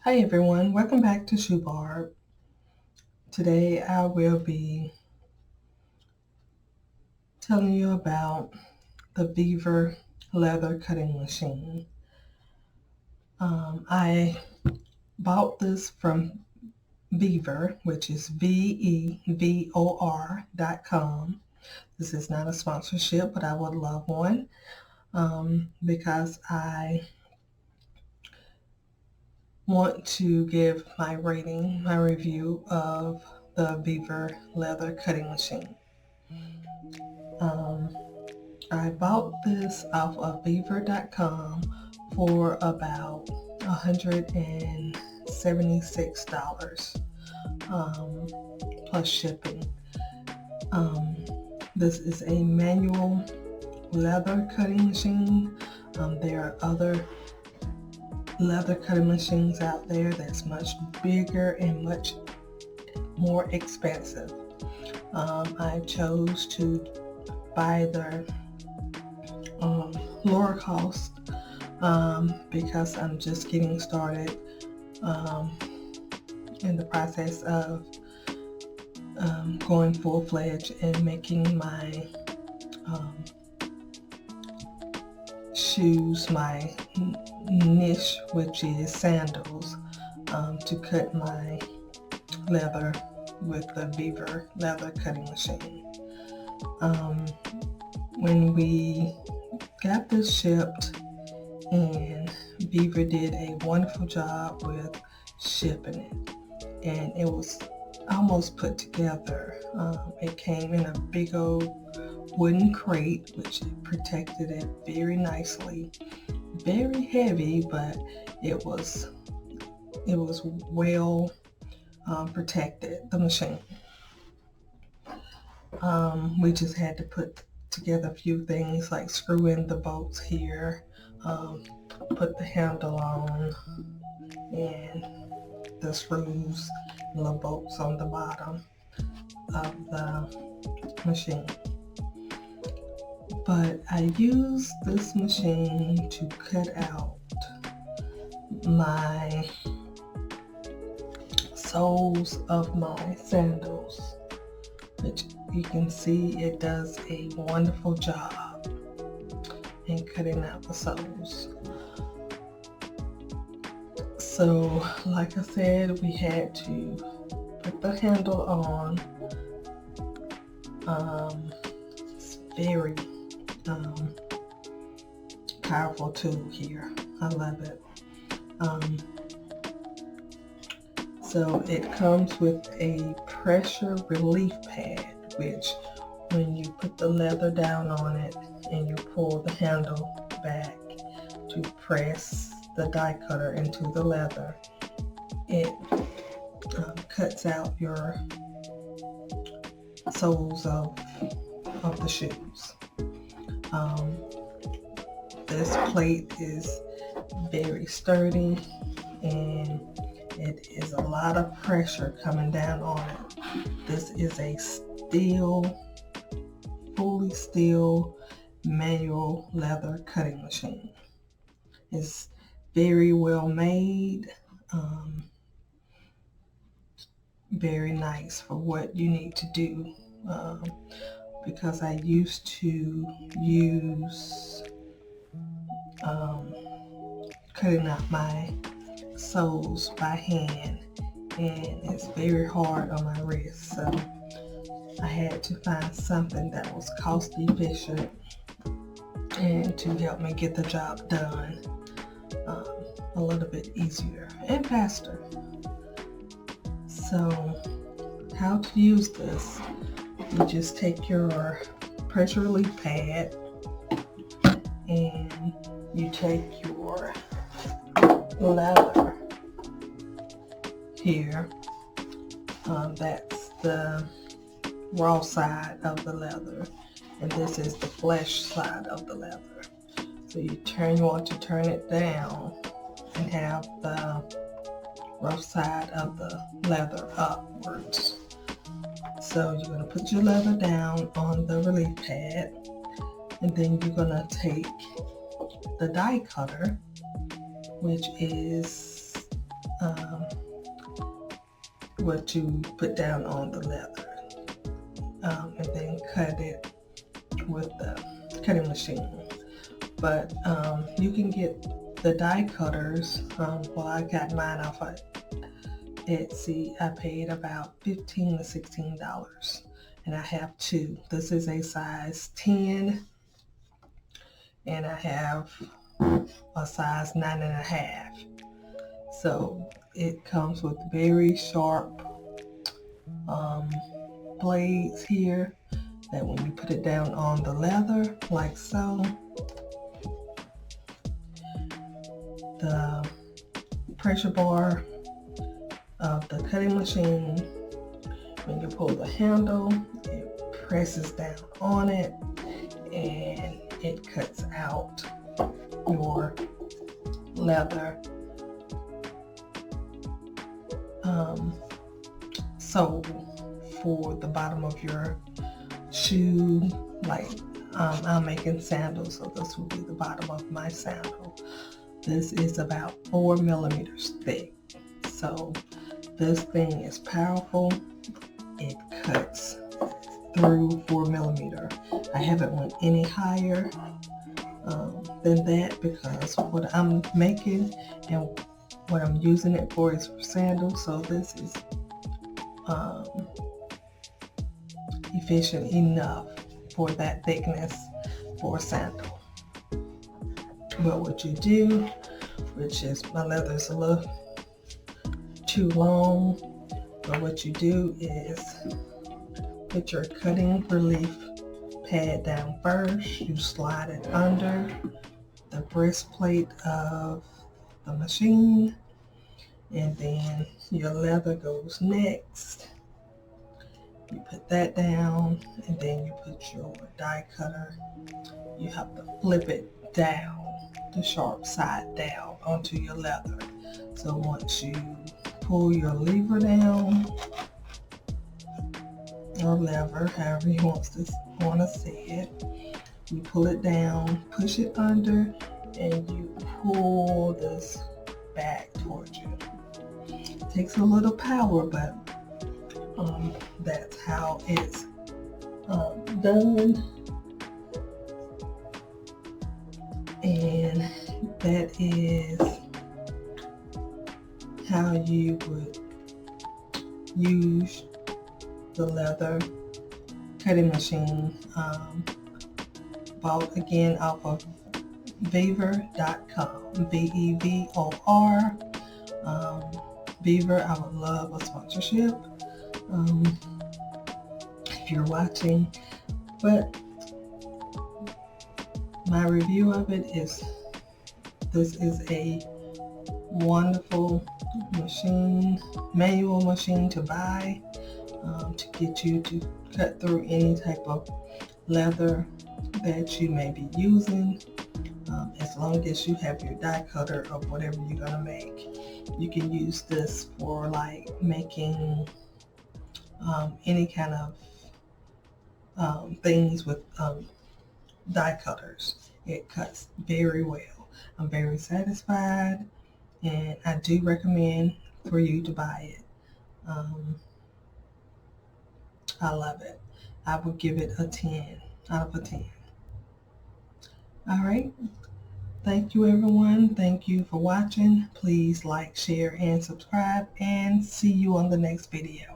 Hi everyone, welcome back to shoe-barb. Today I will be telling you about the Vevor leather cutting machine. I bought this from Vevor, which is Vevor.com. This is not a sponsorship, but I would love one because I want to give my review of the Vevor leather cutting machine. I bought this off of Vevor.com for about $176 plus shipping. This is a manual leather cutting machine. There are other leather cutting machines out there that's much bigger and much more expensive. I chose to buy the lower cost because I'm just getting started in the process of going full-fledged and making my shoes my niche, which is sandals, to cut my leather with the Vevor leather cutting machine. When we got this shipped, and Vevor did a wonderful job with shipping it, and it was almost put together. It came in a big old wooden crate, which protected it very nicely. Very heavy, but it was well protected, the machine. We just had to put together a few things like screw in the bolts here, put the handle on, and the screws and the bolts on the bottom of the machine. But I used this machine to cut out my soles of my sandals, which you can see it does a wonderful job in cutting out the soles. So like I said, we had to put the handle on. It's very powerful tool here. I love it. So it comes with a pressure relief pad, which when you put the leather down on it and you pull the handle back to press the die cutter into the leather, it cuts out your soles of the shoes. This plate is very sturdy, and it is a lot of pressure coming down on it. This is a fully steel manual leather cutting machine. It's very well made, very nice for what you need to do, because I used to use cutting out my soles by hand, and it's very hard on my wrist, so I had to find something that was cost efficient and to help me get the job done a little bit easier and faster. So how to use this: you just take your pressure relief pad and you take your leather here, that's the raw side of the leather, and this is the flesh side of the leather. So you want to turn it down and have the rough side of the leather upwards. So you're going to put your leather down on the relief pad, and then you're going to take the die cutter, which is what you put down on the leather, and then cut it with the cutting machine. But you can get the die cutters. Well, I got mine off of Etsy. I paid about $15 to $16, and I have two. This is a size 10, and I have a size 9.5. So it comes with very sharp blades here that when you put it down on the leather like so, the pressure bar of the cutting machine, when you pull the handle, it presses down on it and it cuts out your leather sole for the bottom of your shoe. Like I'm making sandals, so this will be the bottom of my sandal. This is about 4 millimeters thick, so this thing is powerful. It cuts through 4 millimeter. I haven't went any higher than that because what I'm making and what I'm using it for is for sandals, so this is efficient enough for that thickness for a sandal. But what you do, which is my leather is a little too long, but what you do is put your cutting relief pad down first. You slide it under the breastplate of the machine, and then your leather goes next. You put that down, and then you put your die cutter. You have to flip it down, the sharp side down onto your leather. So once you pull your lever down, or lever, however you want to say it, you pull it down, push it under, and you pull this back towards you. It takes a little power, but that's how it's done. And that is how you would use the leather cutting machine. Bought again off of Vevor.com, Vevor. Vevor, I would love a sponsorship if you're watching. But my review of it is, this is a wonderful machine, manual machine to buy, to get you to cut through any type of leather that you may be using. As long as you have your die cutter of whatever you're gonna make, you can use this for like making any kind of things with die cutters. It cuts very well. I'm very satisfied, and I do recommend for you to buy it. I love it. I would give it a 10 out of a 10. All right. Thank you, everyone. Thank you for watching. Please like, share, and subscribe, and see you on the next video.